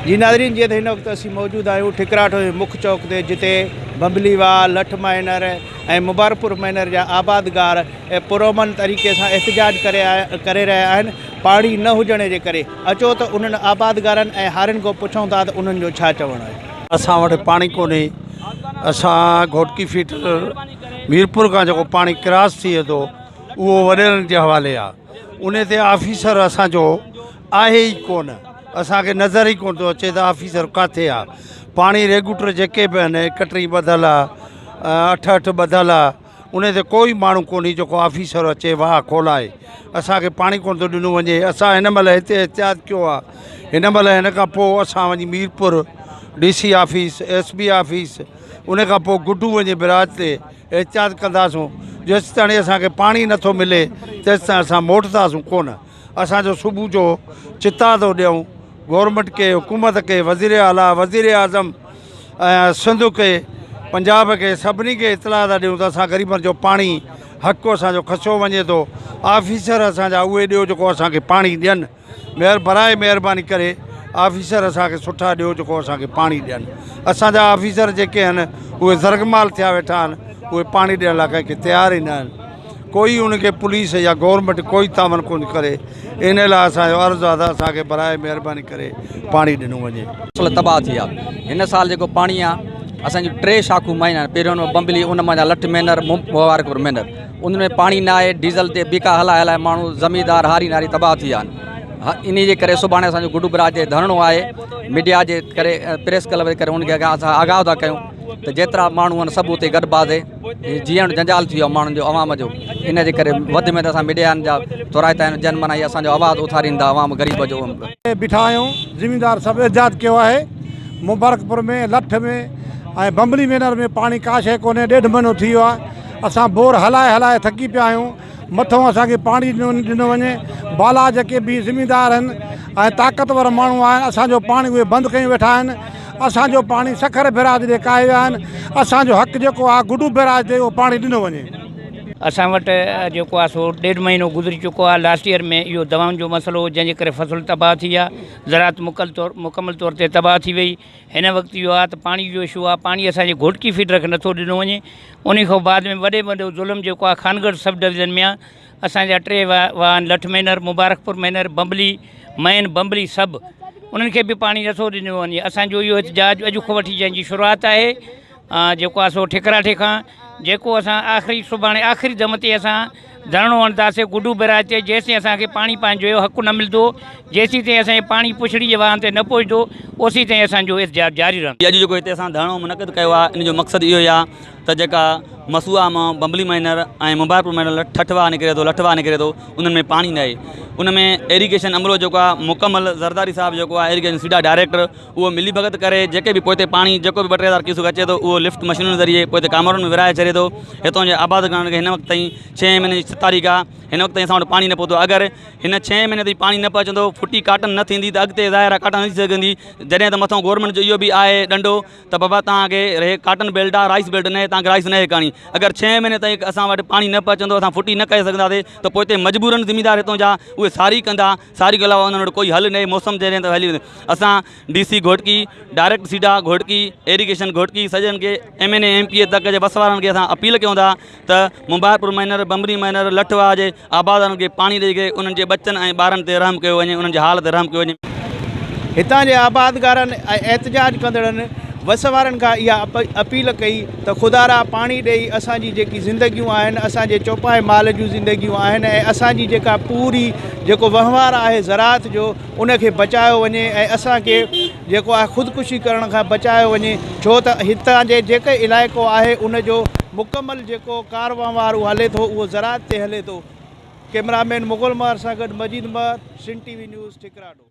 जी नाज़रीन, जी इन वक्त असी मौजूद आयूँ ठिकराठ मुख्य चौक ते, जिते बम्बलीवाल, लठ माइनर ऐं मुबारकपुर माइनर जा आबादगार पुरअमन तरीक़े से एहतजाज करे रहा आहिनि पाणी न हुजण जे करे। अचो तो उन्हनि आबादगारनि ऐं हारियुनि खां पुछूं था त उन्हनि जो छा चवणु आहे। असां वटि पाणी कोन्हे। असां घोटकी फीट मीरपुर का जो पानी क्रॉस थिए थो उहो वॾेरनि जे हवाले आहे। उन ते ऑफिसर असांजो आहे ई कोन, असांखे नज़र ई कोन थो अचे त ऑफिसर किथे आहे। पाणी रेगुलेटर जेके बि आहिनि कटरी ॿधल आहे, अठ ॿधल आहे, उन ते कोई माण्हू कोन्हे जेको ऑफिसर अचे वाह खोलाए। असांखे पाणी कोन थो ॾिनो वञे। असां हिन महिल हिते एहतियात कयो आहे। हिन महिल हिन खां पोइ असां वञी Mirpur DC office, SB office, उन खां पोइ गुड्डू वञे बिराज ते एहतियात कंदासूं। जेसि ताईं असांखे पाणी नथो मिले तेसि ताईं असां मोटंदासूं कोन। असांजो सुबुह जो चिता थो ॾियूं गवर्नमेंट के, हुकूमत के, वज़ीर आला, वज़ीर आज़म, सिंध के, पंजाब के, सभिनी खे इतलाह था ॾियूं त असां ग़रीबनि जो पाणी हक़ु असांजो खसियो वञे थो। ऑफिसर असांजा उहे ॾियो जेको असांखे पाणी ॾियनि। बराए महिरबानी करे ऑफिसर असांखे सुठा ॾियो जेको असांखे पाणी ॾियनि। असांजा ऑफिसर जेके आहिनि उहे ज़रगमाल थिया वेठा आहिनि, उहे पाणी ॾियण लाइ कंहिंखे तयारु ई न आहिनि। कोई उनखे पुलिस या गवर्नमेंट कोई तामन कोन करे। इन लाइ असांजो अर्ज़ु आहे त असांखे बराए महिरबानी करे पाणी ॾिनो वञे। फसल तबाह थी आहे। हिन साल जेको पाणी आहे असांजी 3 शाखूं माइन आहिनि। पहिरियों बम्बली, उन मां लठ मेनर, मुबारकपुर मेनर, उनमें पाणी न आहे। डीज़ल ते बीका हलाए हलाए माण्हू ज़मींदार हारी नारी तबाह थी विया आहिनि। इन जे करे सुभाणे असांजो गुड्डू बिराज जे धरणो आहे। मीडिया जे करे, प्रेस क्लब जे करे उनखे असां आगाह था कयूं त जेतिरा माण्हू आहिनि सभु उते गॾिबाज़े। जीअण जंजाल थी वियो माण्हुनि जो, अवाम जो। इन जे करे वधि में त असां मीडियानि जा तुराइता आहिनि जन मना असांजो आवाज़ उथारींदा अवाम ग़रीब जो। बीठा आहियूं, ज़मींदार सभु एहतियात कयो आहे। मुबारकपुर में, लठ में ऐं बम्बली मेनर में पाणी का शइ कोन्हे। 1.5 महीनो थी वियो आहे। असां बोर हलाए हलाए थकी पिया आहियूं। मथों असांखे पाणी ॾिनो वञे। बाला जेके बि ज़मींदार आहिनि ऐं ताक़तवर माण्हू आहिनि, असांजो पाणी उहे बंदि कयूं वेठा आहिनि। असांजो पाणी सखर बैराज ॾे काए विया आहिनि। असांजो हक़ जेको आहे गुड्डू बैराज ते उहो पाणी ॾिनो वञे। असां वटि जेको आहे सो 1.5 महीनो गुज़री चुको आहे। लास्ट ईयर में इहो दवाउनि जो मसइलो हो, जंहिंजे करे फसल तबाह थी आहे। ज़रात मुकमल तौर ते तबाह थी वई। हिन वक़्तु इहो आहे त पाणी जो इशू आहे। पाणी असांजे घोटकी फीडर खे नथो ॾिनो वञे। उन खां बाद में वॾो ज़ुल्म जेको आहे खानगढ़ सब डिवीज़न में आहे। असांजा 3 वाहन लठ मेनर, मुबारकपुर मेनर, बम्बली मैन, बम्बली सभु, उन्हनि खे बि पाणी नथो ॾिनो वञे। असांजो इहो एहतिजाज अॼु खां वठी जंहिंजी शुरूआति आहे जेको आहे सो ठिकराठे खां, जेको असां सुभाणे आख़िरी दम ते असां धरणो हणंदासीं गुड्डू बिराज ते। जेसीं असांखे पाणी पंहिंजो हक़ु न मिलंदो, जेसीं ताईं असांजे पाणी पुछड़ी जे वाहन ते न पहुचंदो, ओसी ताईं असांजो एहतिजाज जारी रहंदो। अॼु जेको हिते असां धरणो मुनक़िद कयो आहे, इन जो मक़सदु इहो ई आहे त जेका मसूआ मां बम्बली माइनर ऐं मुबारकपुर माइनर ठठवा निकिरे थो, लठवा निकिरे थो, उन्हनि में पाणी न आहे। उन में इरीगेशन अमलो जेको आहे मुकमल ज़रदारी साहब जेको आहे इरीगेशन सीधा डायरेक्टर, उहो मिली भगत करे जेके बि पोइ पाणी जेको बि 2-3 हज़ार क्यूसेक अचे थो उहो लिफ्ट मशीनुनि ज़रिए पोइ कामरनि में विराए छॾे थो। हितां जे आबादगारनि खे हिन वक़्तु ताईं 6 महीने जी 6 तारीख़ आहे, हिन वक़्तु ताईं असां वटि पाणी न पहुतो। अगरि हिन 6 महीने ताईं पाणी न पहुचंदो, फुटी काटन न थींदी, त अॻिते ज़ाहिर आहे काटन न थी सघंदी। जॾहिं त मथां गवर्नमेंट जो इहो बि आहे ॾंडो त बाबा तव्हांखे काटन बेल्ट आहे, राइस बेल्ट न आहे, तव्हांखे राइस न आहे करणी। अगरि 6 महीने ताईं असां वटि पाणी न पहुचंदो, असां फुटी न करे सघंदासीं, त पोइ हिते मजबूरनि ज़मींदार हितां जा उहे सारी कंदा। सारी खां अलावा उन्हनि वटि कोई हल न आहे। मौसम जॾहिं त हली वेंदो। असां DC घोटकी, डायरेक्ट सीधा घोटकी, इरीगेशन घोटकी, सॼनि खे MNA MPA तक जे बस वारनि खे असां अपील कयूं था त मुबारकपुर माइनर, बम्बली माइनर, लठवा जे आबादनि खे पाणी ॾेई करे उन्हनि जे बचनि ऐं ॿारनि ते रहम कयो वञे, उन्हनि जे हाल ते रहम कयो वञे। हितां जे आबादगारनि ऐं एहतजाज कंदड़नि बस वारनि खां इहा अपील कई त ख़ुदारा पाणी ॾेई असांजी जेकी ज़िंदगियूं आहिनि, असांजे चौपाए माल जूं ज़िंदगियूं आहिनि ऐं असांजी जेका पूरी जेको वहिंवार आहे ज़रात जो, उनखे बचायो वञे ऐं असांखे जेको आहे ख़ुदकुशी करण खां बचायो वञे। छो त हितां जे जेके इलाइक़ो आहे उनजो मुकमल जेको कारवां वारो हले थो उहो ज़रात ते हले थो। कैमरामैन मुग़ल मार सां गॾु मजीद मार, सिंध TV न्यूज़ ठिकराठो।